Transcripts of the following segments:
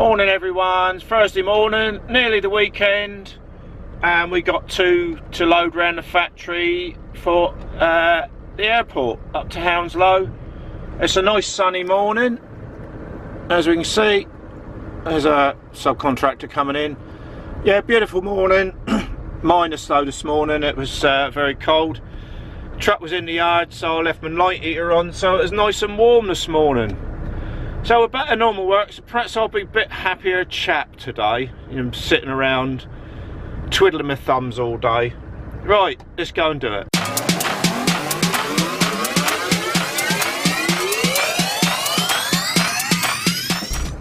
Morning everyone, it's Thursday morning, nearly the weekend, and we got to load around the factory for the airport up to Hounslow. It's a nice sunny morning. As we can see, there's a subcontractor coming in. Yeah, beautiful morning. Minus though this morning, it was very cold. Truck was in the yard, so I left my light heater on, so it was nice and warm this morning. So we're back to normal work, so perhaps I'll be a bit happier chap today. You know, sitting around twiddling my thumbs all day. Right, let's go and do it.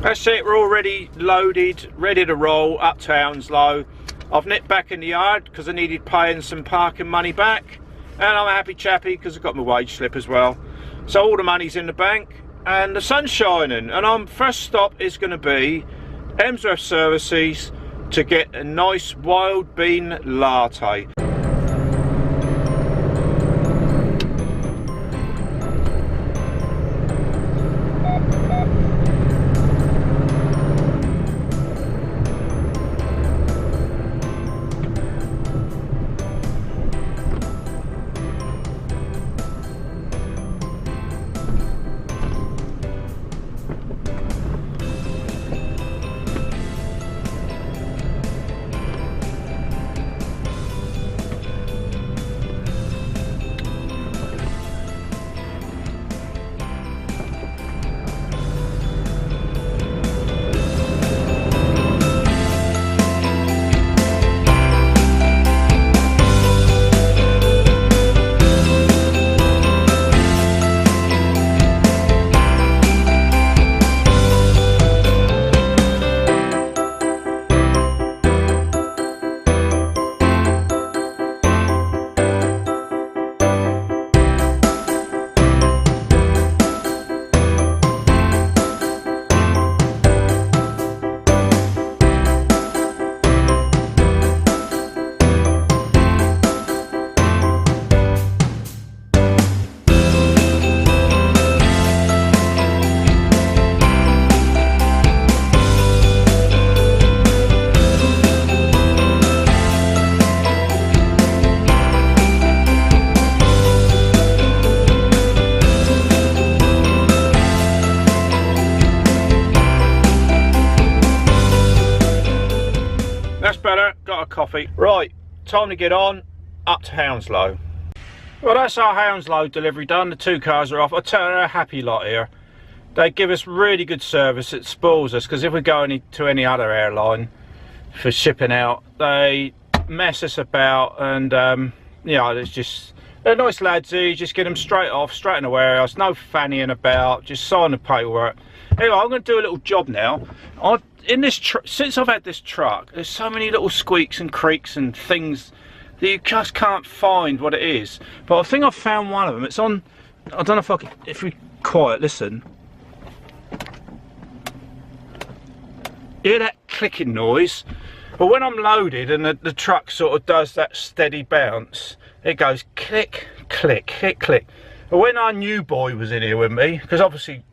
That's it, we're already loaded, ready to roll up to Hounslow. I've nipped back in the yard because I needed paying some parking money back. And I'm a happy chappy because I've got my wage slip as well. So all the money's in the bank. And the sun's shining, and our first stop is going to be Emsworth Services to get a nice wild bean latte. Coffee. Right, time to get on up to Hounslow. Well, that's our Hounslow delivery done. The two cars are off. I tell you, they're a happy lot here. They give us really good service. It spoils us because if we go to any other airline for shipping out, they mess us about, and you know, it's just, they're nice lads. You just get them straight off, straight in the warehouse, no fannying about, just sign the paperwork. Anyway, I'm going to do a little job now. Since I've had this truck, there's so many little squeaks and creaks and things that you just can't find what it is. But I think I've found one of them. It's on, I don't know if we quiet, listen. You hear that clicking noise? Well, when I'm loaded and the truck sort of does that steady bounce, it goes click, click, click, click. But when our new boy was in here with me, because obviously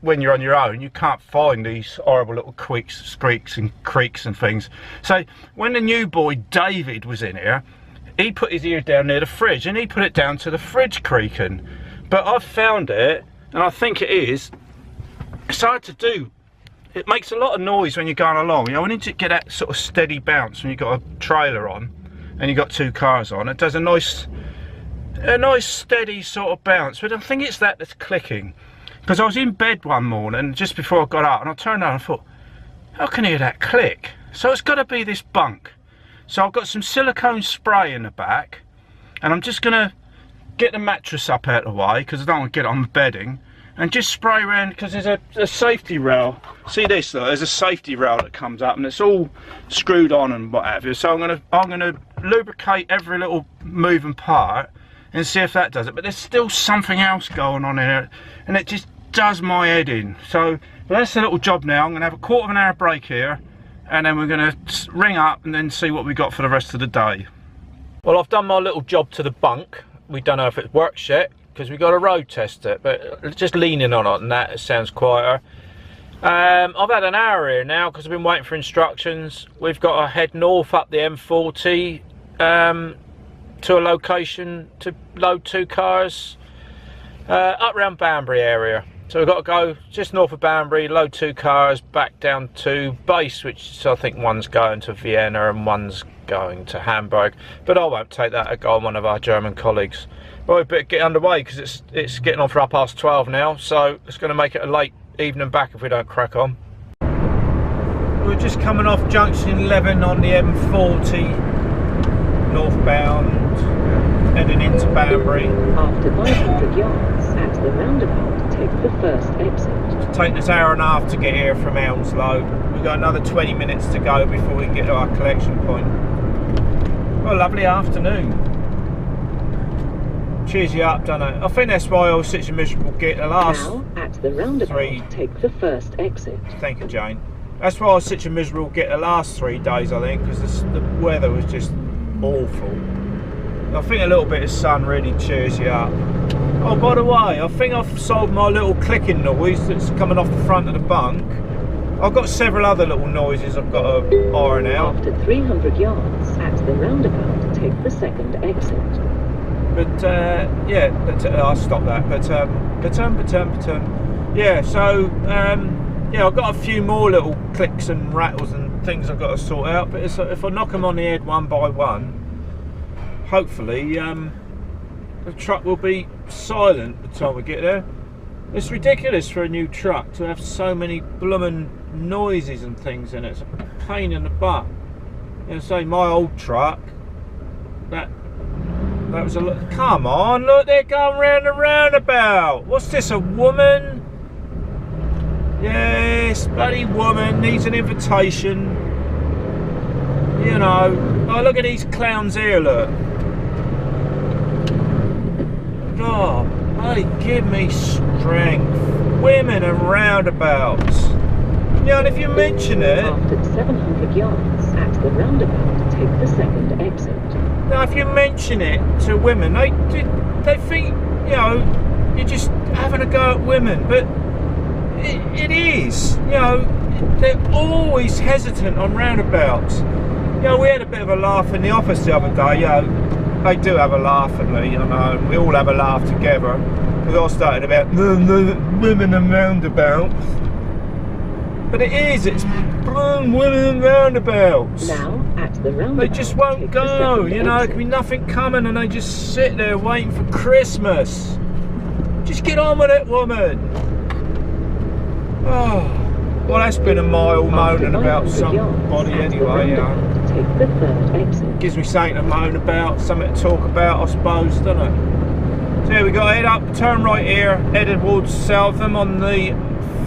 when you're on your own, you can't find these horrible little squeaks, squeaks and creaks and things. So when the new boy David was in here, he put his ear down near the fridge and he put it down to the fridge creaking. But I've found it, and I think it's hard to do. It makes a lot of noise when you're going along. You know, when you get that sort of steady bounce when you've got a trailer on and you've got two cars on, it does a nice steady sort of bounce. But I think it's that's clicking. Because I was in bed one morning just before I got up, and I turned on and I thought, how can you hear that click? So it's got to be this bunk. So I've got some silicone spray in the back, and I'm just going to get the mattress up out of the way because I don't want to get it on the bedding, and just spray around because there's a safety rail. See this though, there's a safety rail that comes up and it's all screwed on and what have you. So I'm gonna lubricate every little moving part and see if that does it. But there's still something else going on in it, and it just does my head in. So that's a little job now. I'm gonna have a quarter of an hour break here, and then we're gonna ring up and then see what we got for the rest of the day. Well, I've done my little job to the bunk. We don't know if it works yet because we got to road test it, but just leaning on it and that, it sounds quieter. I've had an hour here now because I've been waiting for instructions. We've got to head north up the M40 to a location to load 2 cars up around Banbury area. So we've got to go just north of Banbury, load 2 cars back down to base, which I think one's going to Vienna and one's going to Hamburg. But I won't take that. I'll go on one of our German colleagues. Well, we better get underway because it's getting on for 12:30 now, so it's going to make it a late evening back if we don't crack on. We're just coming off junction 11 on the M40 northbound, heading into Banbury. After 500 yards at the roundabout, take the first exit. It's taken us an hour and a half to get here from Hounslow. We've got another 20 minutes to go before we get to our collection point. Well, lovely afternoon. Cheers you up, don't it? I think that's why I was such a miserable git the last now, at the roundabout, take the first exit. Thank you, Jane. That's why I was such a miserable git the last 3 days, I think, because the weather was just awful. I think a little bit of sun really cheers you up. Oh, by the way, I think I've solved my little clicking noise that's coming off the front of the bunk. I've got several other little noises I've got to iron out. After 300 yards at the roundabout, take the second exit. But yeah, I'll stop that. But yeah. So yeah, I've got a few more little clicks and rattles and things I've got to sort out. But if I knock them on the head one by one, hopefully the truck will be silent by the time we get there. It's ridiculous for a new truck to have so many bloomin' noises and things in it. It's a pain in the butt. You know, say my old truck, that was a look. Come on, look, they're going round the roundabout. What's this, a woman? Yes, bloody woman needs an invitation. You know. Oh, look at these clowns here, look. God, bloody give me strength. Women and roundabouts. Yeah, and if you mention it... After 700 yards at the roundabout, take the second exit. Now, if you mention it to women, they think, you know, you're just having a go at women. But it is, you know, they're always hesitant on roundabouts. You know, we had a bit of a laugh in the office the other day. You know, they do have a laugh at me, you know, we all have a laugh together. Because I started about women and roundabouts. But it is, it's women and roundabouts. Now, at the roundabout, they just won't go, you know, there can be nothing coming and they just sit there waiting for Christmas. Just get on with it, woman. Oh, well, that's been a mile moaning about somebody anyway, you know. Take the third exit. Gives me something to moan about, something to talk about, I suppose, doesn't it? So here we go, head up, turn right here, head towards Southam on the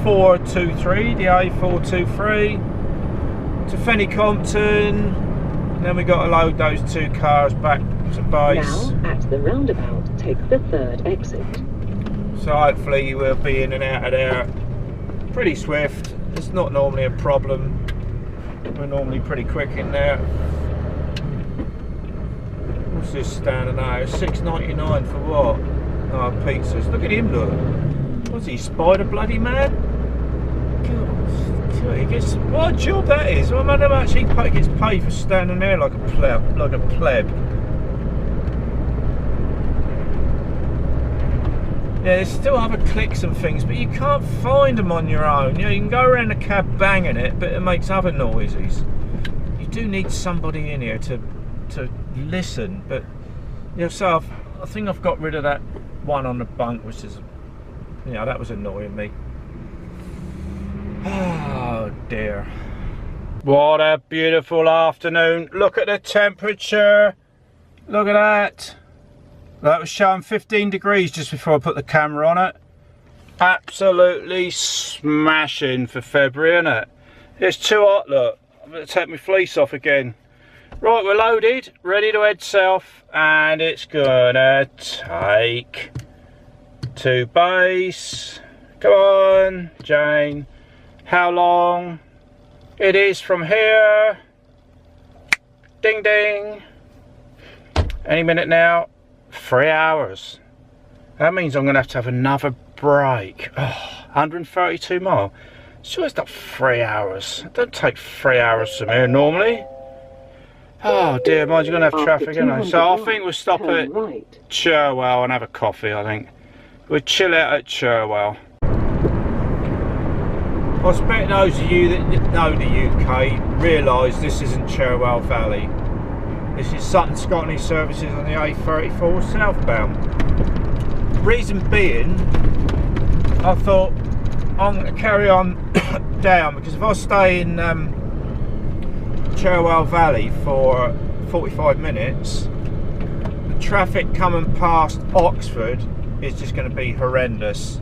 423, the A423 to Fenny Compton. Then we got to load those 2 cars back to base. Now at the roundabout, take the third exit. So hopefully you will be in and out of there pretty swift. It's not normally a problem. We're normally pretty quick in there. What's this standing now? $6.99 for what? Oh, pizzas. Look at him, look. What's he, Spider Bloody Man? God, he gets, what a job that is. I wonder how much he gets paid for standing there like a pleb. Yeah, there's still other clicks and things, but you can't find them on your own. You know, you can go around the cab banging it, but it makes other noises. You do need somebody in here to listen, but you know, so I think I've got rid of that one on the bunk, which is, you know, that was annoying me. Oh dear. What a beautiful afternoon. Look at the temperature. Look at that. That was showing 15 degrees just before I put the camera on it. Absolutely smashing for February, isn't it? It's too hot, look. I'm going to take my fleece off again. Right, we're loaded, ready to head south, and it's gonna take to base. Come on, Jane. How long? It is from here. Ding ding. Any minute now. 3 hours. That means I'm going to have another break. Oh, 132 mile. Sure it's not 3 hours. It don't take 3 hours from here normally. Oh dear, mind you're going to have traffic, aren't I? So I think we'll stop at Cherwell and have a coffee, I think. We'll chill out at Cherwell. I expect those of you that know the UK realise this isn't Cherwell Valley. This is Sutton Scotney services on the A34 southbound. Reason being, I thought I'm going to carry on down, because if I stay in Cherwell Valley for 45 minutes, the traffic coming past Oxford is just going to be horrendous.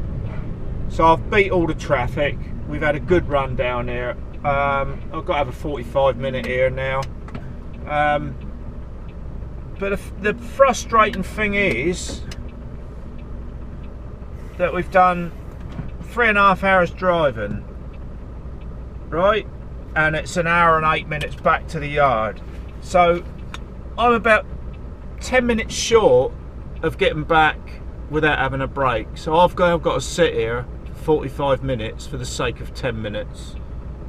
So I've beat all the traffic. We've had a good run down here. I've got to have a 45-minute here now. But the frustrating thing is that we've done 3.5 hours driving, right? And it's an hour and 8 minutes back to the yard. So I'm about 10 minutes short of getting back without having a break. So I've got to sit here for 45 minutes for the sake of 10 minutes,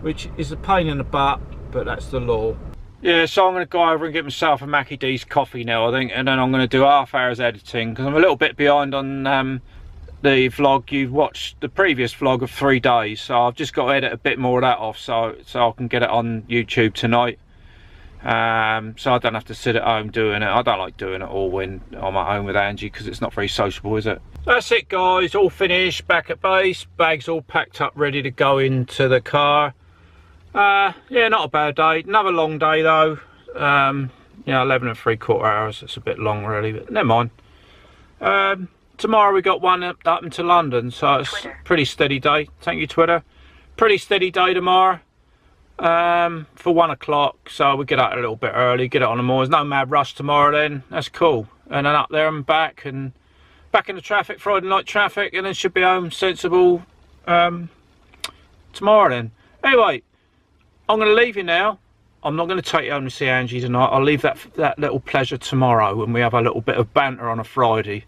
which is a pain in the butt, but that's the law. Yeah, so I'm going to go over and get myself a Mackie D's coffee now, I think, and then I'm going to do half hours editing, because I'm a little bit behind on the vlog. You've watched the previous vlog of 3 days, so I've just got to edit a bit more of that off so I can get it on YouTube tonight. So I don't have to sit at home doing it. I don't like doing it all when I'm at home with Angie, because it's not very sociable, is it? That's it guys, all finished, back at base, bags all packed up ready to go into the car. Yeah, not a bad day. Another long day though. Yeah, 11 3/4 hours. It's a bit long really, but never mind. Tomorrow we got one up into London, so it's a pretty steady day. Thank you, Twitter. Pretty steady day tomorrow. For 1 o'clock, so we get out a little bit early, get it on the moors. No mad rush tomorrow then. That's cool. And then up there and back in the traffic, Friday night traffic, and then should be home sensible tomorrow then. Anyway, I'm going to leave you now. I'm not going to take you home to see Angie tonight. I'll leave that little pleasure tomorrow when we have a little bit of banter on a Friday.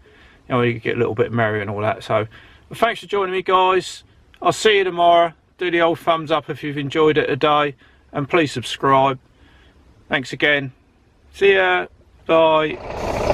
You know, we get a little bit merry and all that. So, well, thanks for joining me, guys. I'll see you tomorrow. Do the old thumbs up if you've enjoyed it today. And please subscribe. Thanks again. See ya. Bye.